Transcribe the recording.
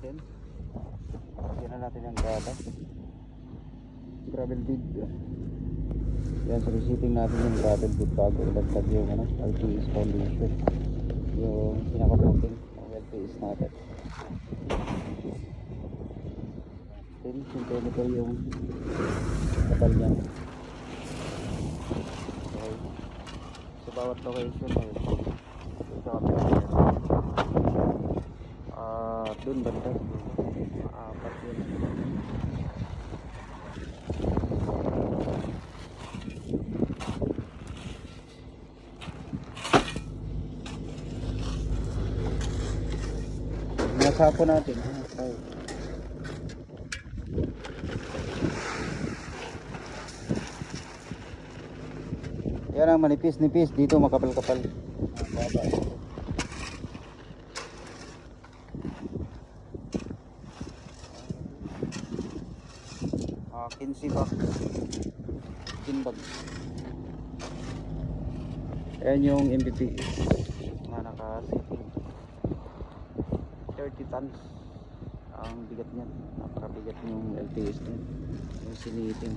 natin. Lagyan na natin yung gravel bed. Yan, so receiving natin yung gravel bed bago ilagtag yung LPS foundation, yung pinaka-coating ng LPS natin. Then centimeter yung kapal niya. Okay. Sa bawat location ay dun banda apat yun. Nasapo natin. Okay. Yan ang manipis-nipis, dito makapal-kapal. Kinsey bag. Kinbag. Ayan yung MVP na naka-sitting. 30 tons ang bigat niyan. Napakabigat yung LPS niyan. Yung siniting.